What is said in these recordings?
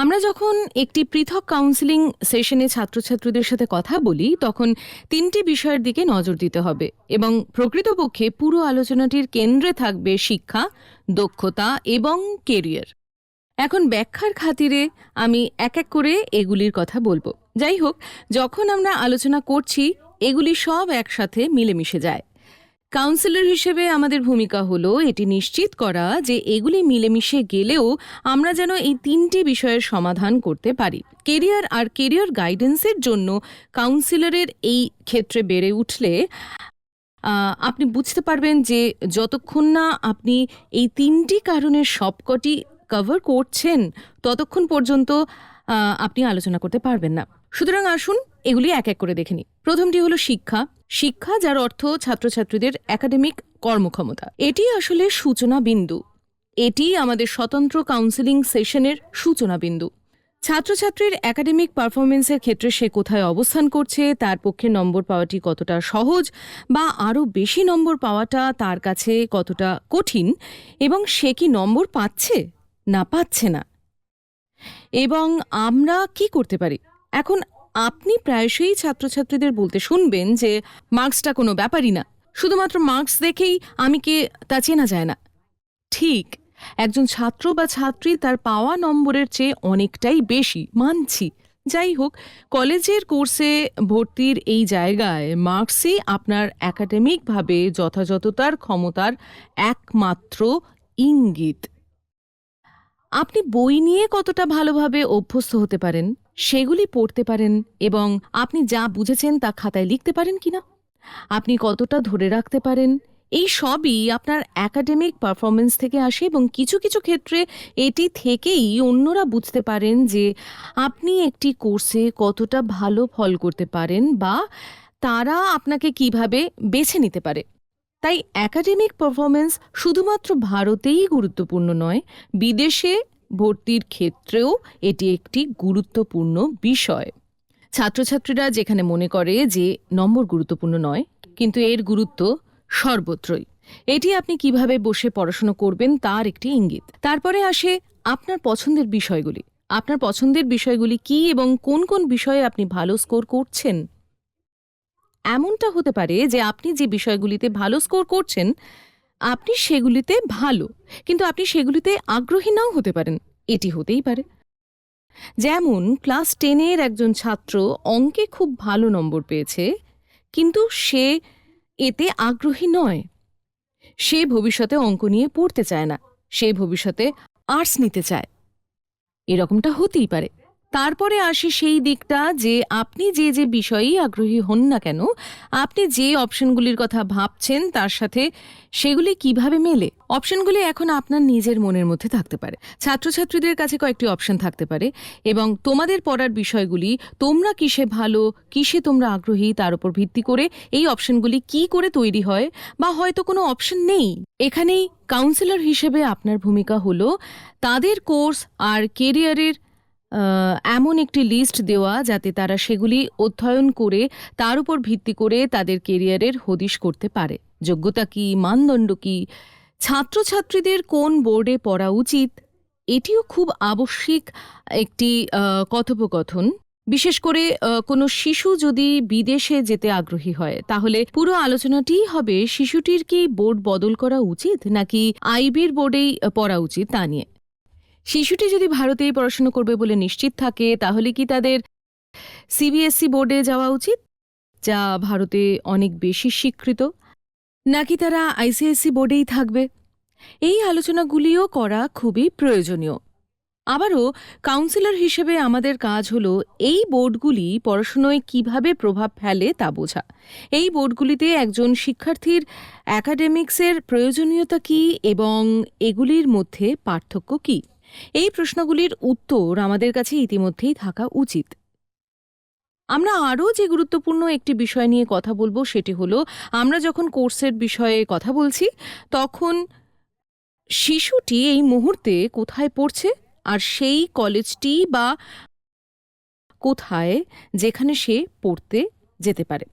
আমরা যখন একটি পৃথক কাউন্সেলিং সেশনে ছাত্রছাত্রীদের সাথে কথা বলি তখন তিনটি বিষয়ের দিকে নজর দিতে হবে এবং প্রকৃতপক্ষে পুরো আলোচনাটির কেন্দ্রে থাকবে শিক্ষা, দক্ষতা এবং কেরিয়ার। এখন ব্যাখ্যার খাতিরে আমি এক এক করে এগুলির কথা বলবো। যাই হোক, যখন আমরা আলোচনা করছি এগুলি সব একসাথে মিলেমিশে যায়। কাউন্সিলর হিসেবে আমাদের ভূমিকা হলো এটি নিশ্চিত করা যে এগুলি মিলেমিশে গেলেও আমরা যেন এই তিনটি বিষয়ের সমাধান করতে পারি। কেরিয়ার আর কেরিয়ার গাইডেন্সের জন্য কাউন্সিলরের এই ক্ষেত্রে বেড়ে উঠলে আপনি বুঝতে পারবেন যে যতক্ষণ না আপনি এই তিনটি কারণের সবকটি কভার করছেন ততক্ষণ পর্যন্ত আপনি আলোচনা করতে পারবেন না। সুতরাং আসুন এগুলি এক এক করে দেখে নিই। প্রথমটি হলো শিক্ষা। শিক্ষা, যার অর্থ ছাত্রছাত্রীদের একাডেমিক কর্মক্ষমতা। এটি আসলে সূচনা বিন্দু। এটি আমাদের স্বতন্ত্র কাউন্সেলিং সেশনের সূচনা বিন্দু। ছাত্রছাত্রীর একাডেমিক পারফরমেন্সের ক্ষেত্রে সে কোথায় অবস্থান করছে, তার পক্ষে নম্বর পাওয়াটি কতটা সহজ বা আরও বেশি নম্বর পাওয়াটা তার কাছে কতটা কঠিন, এবং সে কি নম্বর পাচ্ছে না পাচ্ছে না, এবং আমরা কি করতে পারি। এখন আপনি প্রায়শই ছাত্রছাত্রীদের বলতে শুনবেন যে মার্কসটা কোনো ব্যাপারই না, শুধুমাত্র মার্কস দেখেই আমি কে তা চেনা যায় না। ঠিক, একজন ছাত্র বা ছাত্রী তার পাওয়া নম্বরের চেয়ে অনেকটাই বেশি, মানছি। যাই হোক, কলেজের কোর্সে ভর্তির এই জায়গায় মার্কসই আপনার একাডেমিকভাবে যথাযথতার ক্ষমতার একমাত্র ইঙ্গিত। আপনি বই নিয়ে কতটা ভালোভাবে অভ্যস্ত হতে পারেন, সেগুলি পড়তে পারেন, এবং আপনি যা বুঝেছেন তা খাতায় লিখতে পারেন কিনা, আপনি কতটা ধরে রাখতে পারেন, এই সবই আপনার একাডেমিক পারফরমেন্স থেকে আসে। এবং কিছু কিছু ক্ষেত্রে এটি থেকেই অন্যরা বুঝতে পারেন যে আপনি একটি কোর্সে কতটা ভালো ফল করতে পারেন বা তারা আপনাকে কিভাবে বেছে নিতে পারে। তাই একাডেমিক পারফরমেন্স শুধুমাত্র ভারতেই গুরুত্বপূর্ণ নয়, বিদেশে ভর্তির ক্ষেত্রেও এটি একটি গুরুত্বপূর্ণ বিষয়। ছাত্রছাত্রীরা যেখানে মনে করে যে নম্বর গুরুত্বপূর্ণ নয়, কিন্তু এর গুরুত্ব সর্বত্রই। এটি আপনি কিভাবে বসে পড়াশোনা করবেন তার একটি ইঙ্গিত। তারপরে আসে আপনার পছন্দের বিষয়গুলি। আপনার পছন্দের বিষয়গুলি কি এবং কোন কোন বিষয়ে আপনি ভালো স্কোর করছেন। এমনটা হতে পারে যে আপনি যে বিষয়গুলিতে ভালো স্কোর করছেন আপনি সেগুলিতে ভালো, কিন্তু আপনি সেগুলিতে আগ্রহী নাও হতে পারেন। এটি হতেই পারে। যেমন ক্লাস 10-এর একজন ছাত্র অঙ্কে খুব ভালো নম্বর পেয়েছে, কিন্তু সে এতে আগ্রহী নয়। সে ভবিষ্যতে অঙ্ক নিয়ে পড়তে চায় না, সে ভবিষ্যতে আর্টস নিতে চায়। এরকমটা হতেই পারে। তারপরে আসে সেই দিকটা যে আপনি যে যে বিষয়েই আগ্রহী হন না কেন, আপনি যে অপশনগুলির কথা ভাবছেন তার সাথে সেগুলি কিভাবে মেলে। অপশনগুলি এখন আপনার নিজের মনের মধ্যে থাকতে পারে, ছাত্রছাত্রীদের কাছে কয়েকটি অপশন থাকতে পারে, এবং তোমাদের পড়ার বিষয়গুলি, তোমরা কিসে ভালো, কিসে তোমরা আগ্রহী, তার উপর ভিত্তি করে এই অপশনগুলি কি করে তৈরি হয়, বা হয়তো কোনো অপশন নেই। এখানেই কাউন্সিলর হিসেবে আপনার ভূমিকা হলো তাদের কোর্স আর কেরিয়ারের এমন একটি লিস্ট দেওয়া যাতে তারা সেগুলি অধ্যয়ন করে তার উপর ভিত্তি করে তাদের কেরিয়ারের হদিশ করতে পারে। যোগ্যতা কি, মানদণ্ড কি, ছাত্রছাত্রীদের কোন বোর্ডে পড়া উচিত, এটিও খুব আবশ্যিক একটি কথোপকথন। বিশেষ করে কোনো শিশু যদি বিদেশে যেতে আগ্রহী হয় তাহলে পুরো আলোচনাটিই হবে শিশুটির কি বোর্ড বদল করা উচিত নাকি আইবির বোর্ডেই পড়া উচিত তা নিয়ে। শিশুটি যদি ভারতেই পড়াশোনা করবে বলে নিশ্চিত থাকে তাহলে কি তাদের সিবিএসই বোর্ডে যাওয়া উচিত, যা ভারতে অনেক বেশি স্বীকৃত, নাকি তারা আইসিএসসি বোর্ডেই থাকবে। এই আলোচনাগুলিও করা খুবই প্রয়োজনীয়। আবারও কাউন্সিলর হিসেবে আমাদের কাজ হলো এই বোর্ডগুলি পড়াশোনায় কিভাবে প্রভাব ফেলে তা বোঝা। এই বোর্ডগুলিতে একজন শিক্ষার্থীর অ্যাকাডেমিক্সের প্রয়োজনীয়তা কী এবং এগুলির মধ্যে পার্থক্য কী, এই প্রশ্নগুলির উত্তর আমাদের কাছে ইতিমধ্যেই থাকা উচিত। আমরা আরও যে গুরুত্বপূর্ণ একটি বিষয় নিয়ে কথা বলবো সেটি হলো, আমরা যখন কোর্সের বিষয়ে কথা বলছি তখন শিশুটি এই মুহূর্তে কোথায় পড়ছে আর সেই কলেজটি বা কোথায় যেখানে সে পড়তে যেতে পারে।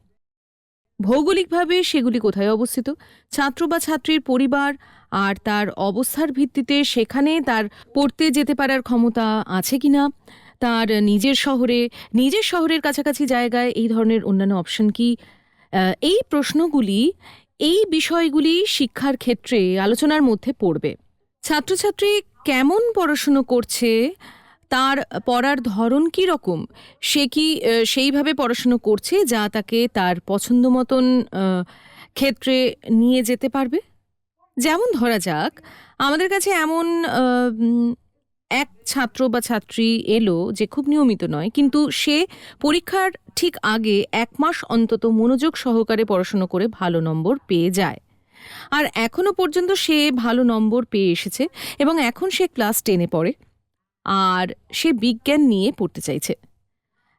ভৌগোলিকভাবে সেগুলি কোথায় অবস্থিত, ছাত্র বা ছাত্রীর পরিবার আর তার অবস্থার ভিত্তিতে সেখানে তার পড়তে যেতে পারার ক্ষমতা আছে কিনা, তার নিজের শহরের কাছাকাছি জায়গায় এই ধরনের অন্যান্য অপশন কি, এই প্রশ্নগুলি, এই বিষয়গুলি শিক্ষার ক্ষেত্রে আলোচনার মধ্যে পড়বে। ছাত্রছাত্রী কেমন পড়াশুনো করছে, তার পড়ার ধরন কী রকম, সে কি সেইভাবে পড়াশুনো করছে যা তাকে তার পছন্দ মতন ক্ষেত্রে নিয়ে যেতে পারবে। যেমন ধরা যাক, আমাদের কাছে এমন এক ছাত্র বা ছাত্রী এলো যে খুব নিয়মিত নয়, কিন্তু সে পরীক্ষার ঠিক আগে 1 মাস অন্তত মনোযোগ সহকারে পড়াশুনো করে ভালো নম্বর পেয়ে যায়। আর এখনো পর্যন্ত সে ভালো নম্বর পেয়ে এসেছে এবং এখন সে ক্লাস 10-এ পড়ে আর সে বিজ্ঞান নিয়ে পড়তে চাইছে।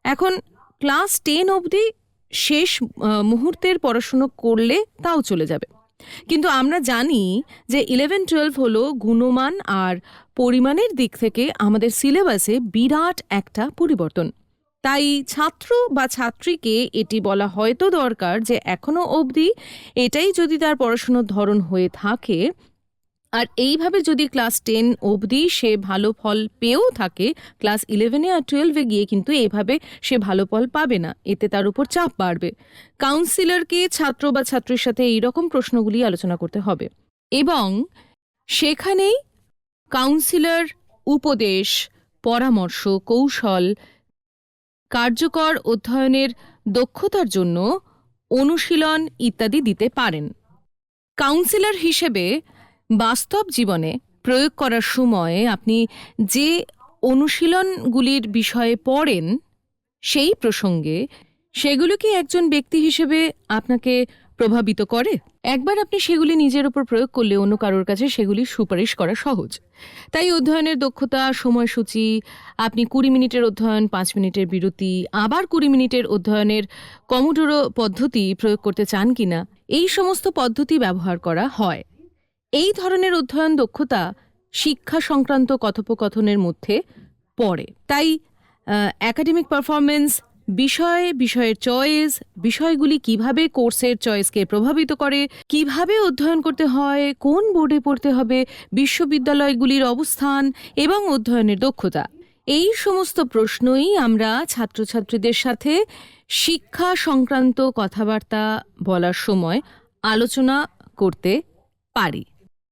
এখন ক্লাস 10 অবধি শেষ মুহূর্তের পড়াশুনো করলে তাও চলে যাবে, কিন্তু আমরা জানি যে 11-12 হলো গুণমান আর পরিমাণের দিক থেকে আমাদের সিলেবাসে বিরাট একটা পরিবর্তন। তাই ছাত্র বা ছাত্রীকে এটি বলা হয়তো দরকার যে এখনো অবধি এটাই যদি তার পড়াশুনোর ধরন হয়ে থাকে, আর এইভাবে যদি ক্লাস 10 অবধি সে ভালো ফল পেয়েও থাকে, ক্লাস 11-এ আর 12-এ গিয়ে কিন্তু এভাবে সে ভালো ফল পাবে না, এতে তার উপর চাপ বাড়বে। কাউন্সিলরকে ছাত্র বা ছাত্রীর সাথে এইরকম প্রশ্নগুলি আলোচনা করতে হবে এবং সেখানেই কাউন্সিলর উপদেশ, পরামর্শ, কৌশল, কার্যকর অধ্যয়নের দক্ষতার জন্য অনুশীলন ইত্যাদি দিতে পারেন। কাউন্সিলর হিসেবে বাস্তব জীবনে প্রয়োগ করার সময় আপনি যে অনুশীলনগুলির বিষয়ে পড়েন সেই প্রসঙ্গে সেগুলো কি একজন ব্যক্তি হিসেবে আপনাকে প্রভাবিত করে? একবার আপনি সেগুলি নিজের উপর প্রয়োগ করলে অন্য কারোর কাছে সেগুলি সুপারিশ করা সহজ। তাই অধ্যয়নের দক্ষতা, সময়সূচি, আপনি 20 মিনিটের অধ্যয়ন, 5 মিনিটের বিরতি, আবার 20 মিনিটের অধ্যয়নের কমোডোরো পদ্ধতি প্রয়োগ করতে চান কিনা, এই সমস্ত পদ্ধতি ব্যবহার করা হয়। এই ধরনের অধ্যয়ন দক্ষতা শিক্ষা সংক্রান্ত কথোপকথনের মধ্যে পড়ে। তাই একাডেমিক পারফরমেন্স, বিষয়ের চয়েস, বিষয়গুলি কিভাবে কোর্সের চয়েসকে প্রভাবিত করে, কিভাবে অধ্যয়ন করতে হয়, কোন বোর্ডে পড়তে হবে, বিশ্ববিদ্যালয়গুলির অবস্থান এবং অধ্যয়নের দক্ষতা, এই সমস্ত প্রশ্নই আমরা ছাত্রছাত্রীদের সাথে শিক্ষা সংক্রান্ত কথাবার্তা বলার সময় আলোচনা করতে পারি।